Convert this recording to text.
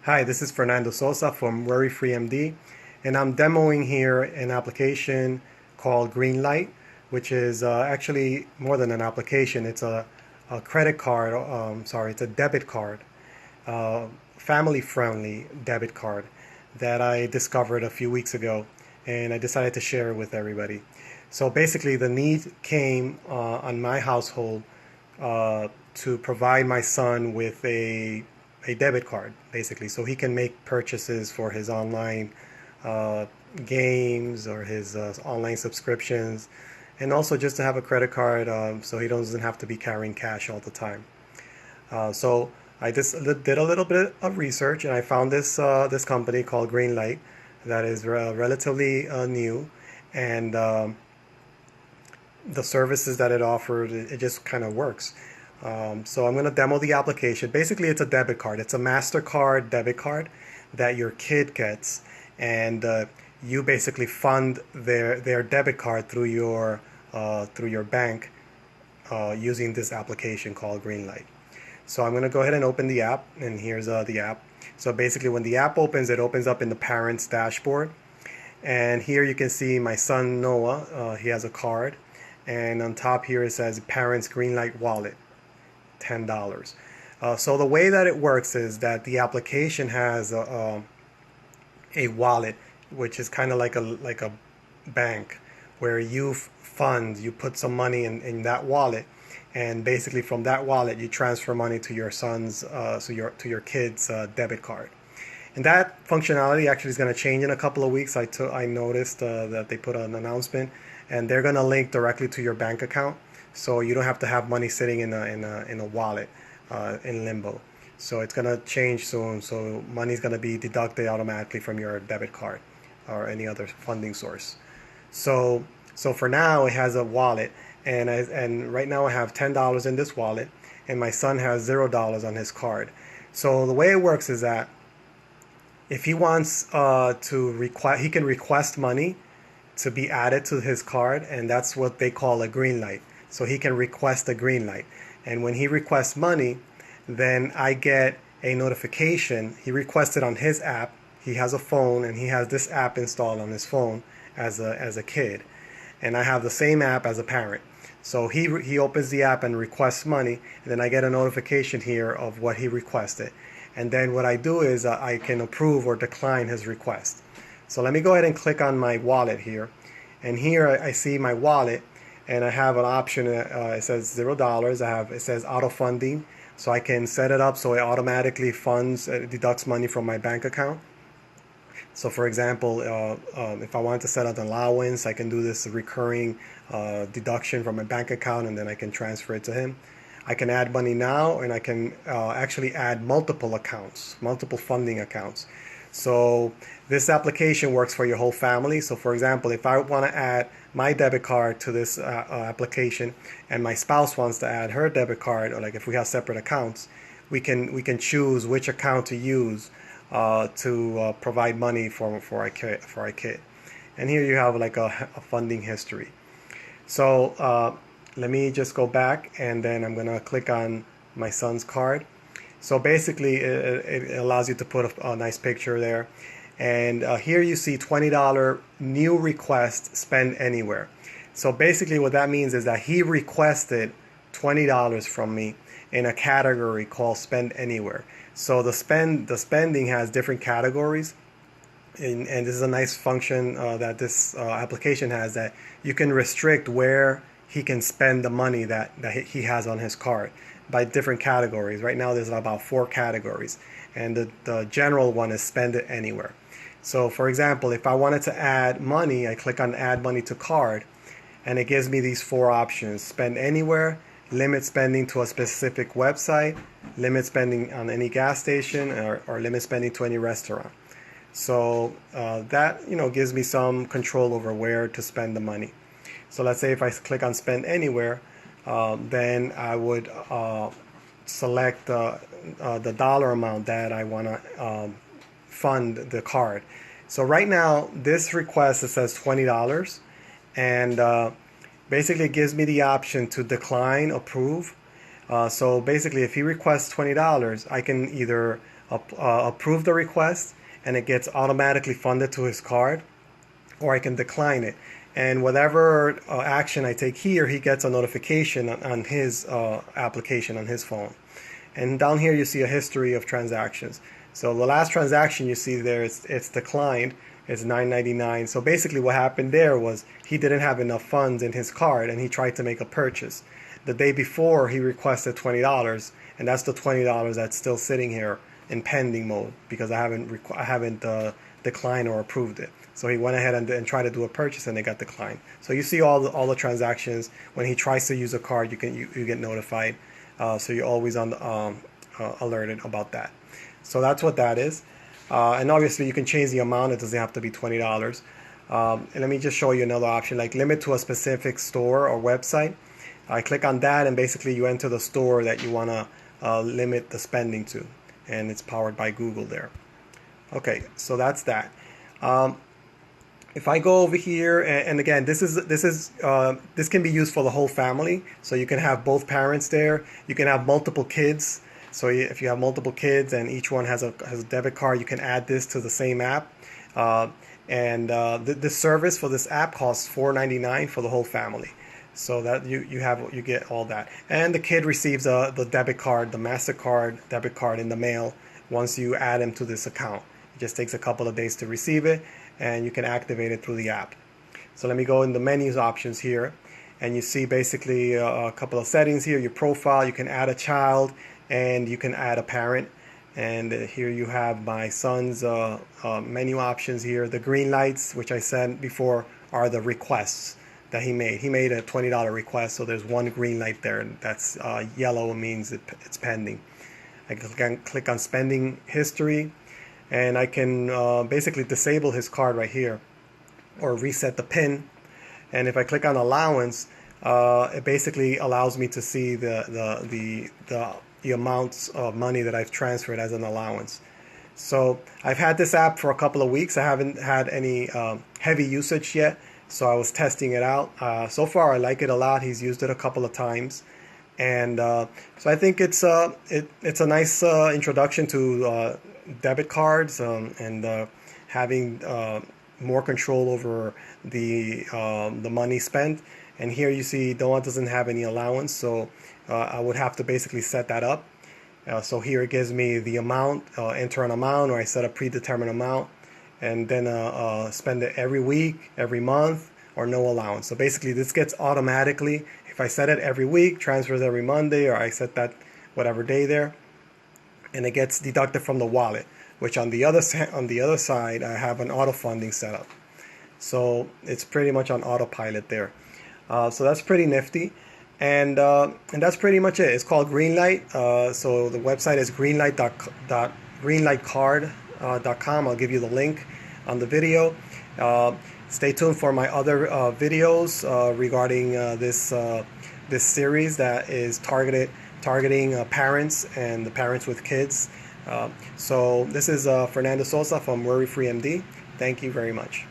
Hi, this is Fernando Sosa from Worry Free MD, and I'm demoing here an application called Greenlight, which is actually more than an application. It's a credit card, it's a debit card, family-friendly debit card that I discovered a few weeks ago, and I decided to share it with everybody. So basically, the need came on my household to provide my son with a debit card, basically, so he can make purchases for his online uh, games or his online subscriptions, and also just to have a credit card so he doesn't have to be carrying cash all the time. So I just did a little bit of research, and I found this company called Greenlight that is relatively new, and the services that it offered, it just kind of works. So I'm going to demo the application. Basically, it's a debit card. It's a MasterCard debit card that your kid gets, and you basically fund their debit card through your bank using this application called Greenlight. So I'm going to go ahead and open the app, and here's the app. So basically, when the app opens, it opens up in the parents' dashboard, and here you can see my son Noah. He has a card, and on top here it says Parents Greenlight Wallet, $10. So the way that it works is that the application has a wallet, which is kind of like a bank, where you put some money in that wallet, and basically from that wallet you transfer money to your son's to your kid's debit card. And that functionality actually is going to change in a couple of weeks. I noticed that they put an announcement, and they're going to link directly to your bank account, so you don't have to have money sitting in a wallet in limbo. So it's going to change soon. So money's going to be deducted automatically from your debit card or any other funding source. So for now, it has a wallet, and right now I have $10 in this wallet, and my son has $0 on his card. So the way it works is that if he wants to request, he can request money to be added to his card, and that's what they call a green light. So he can request a green light, and when he requests money, then I get a notification. He requested on his app. He has a phone, and he has this app installed on his phone as a kid, and I have the same app as a parent. So he opens the app and requests money, and then I get a notification here of what he requested. And then what I do is I can approve or decline his request. So let me go ahead and click on my wallet here. And here I see my wallet, and I have an option. It says $0. It says auto funding. So I can set it up so it automatically deducts money from my bank account. So for example, if I want to set up an allowance, I can do this recurring deduction from my bank account, and then I can transfer it to him. I can add money now, and I can actually add multiple accounts, multiple funding accounts. So this application works for your whole family. So for example, if I want to add my debit card to this application, and my spouse wants to add her debit card, or like if we have separate accounts, we can choose which account to use to provide money for our kid. And here you have like a funding history. So let me just go back, and then I'm going to click on my son's card. So basically, it allows you to put a nice picture there. And here you see $20 new request, spend anywhere. So basically what that means is that he requested $20 from me in a category called spend anywhere. So the spending has different categories. And this is a nice function that this application has, that you can restrict where he can spend the money that he has on his card by different categories. Right now there's about 4 categories, and the general one is spend it anywhere. So for example, if I wanted to add money, I click on add money to card, and it gives me these 4 options: spend anywhere, limit spending to a specific website, limit spending on any gas station, or limit spending to any restaurant. So that gives me some control over where to spend the money. So let's say if I click on spend anywhere, then I would select the dollar amount that I want to fund the card. So right now this request, it says $20, and basically it gives me the option to decline, approve. So basically if he requests $20, I can either approve the request, and it gets automatically funded to his card, or I can decline it. And whatever action I take here, he gets a notification on his application on his phone. And down here you see a history of transactions. So the last transaction you see there, it's declined. It's $9.99. So basically what happened there was he didn't have enough funds in his card and he tried to make a purchase. The day before he requested $20, and that's the $20 that's still sitting here in pending mode because I haven't declined or approved it. So he went ahead and tried to do a purchase and it got declined. So you see all the transactions. When he tries to use a card, you get notified. So you're always alerted about that. So that's what that is. And obviously you can change the amount. It doesn't have to be $20. And let me just show you another option, like limit to a specific store or website. I click on that and basically you enter the store that you want to limit the spending to. And it's powered by Google there. Okay, so that's that. If I go over here, and again, this can be used for the whole family. So you can have both parents there. You can have multiple kids. So if you have multiple kids and each one has a debit card, you can add this to the same app. This service for this app costs $4.99 for the whole family. So that you get all that. And the kid receives the debit card, the MasterCard debit card in the mail once you add him to this account. It just takes a couple of days to receive it, and you can activate it through the app. So let me go in the menus options here, and you see basically a couple of settings here. Your profile, you can add a child, and you can add a parent. And here you have my son's menu options here. The green lights, which I said before, are the requests that he made. He made a $20 request, so there's one green light there, and that's yellow means it's pending. I can click on spending history, and I can basically disable his card right here or reset the PIN. And if I click on allowance, it basically allows me to see the amounts of money that I've transferred as an allowance. So I've had this app for a couple of weeks. I haven't had any heavy usage yet, so I was testing it out. So far I like it a lot. He's used it a couple of times, and so I think it's a nice introduction to debit cards and having more control over the money spent. And here you see Noah doesn't have any allowance, so I would have to basically set that up. So here it gives me the amount, enter an amount, or I set a predetermined amount, and then spend it every week, every month, or no allowance. So basically this gets automatically, if I set it every week, transfers every Monday, or I set that whatever day there, and it gets deducted from the wallet, which on the other side I have an auto funding set up. So it's pretty much on autopilot there. So that's pretty nifty, and that's pretty much it. It's called Greenlight. So the website is Greenlightcard.com. I'll give you the link on the video. Stay tuned for my other videos regarding this series that is targeting parents and the parents with kids. So this is Fernando Sosa from Worry Free MD. Thank you very much.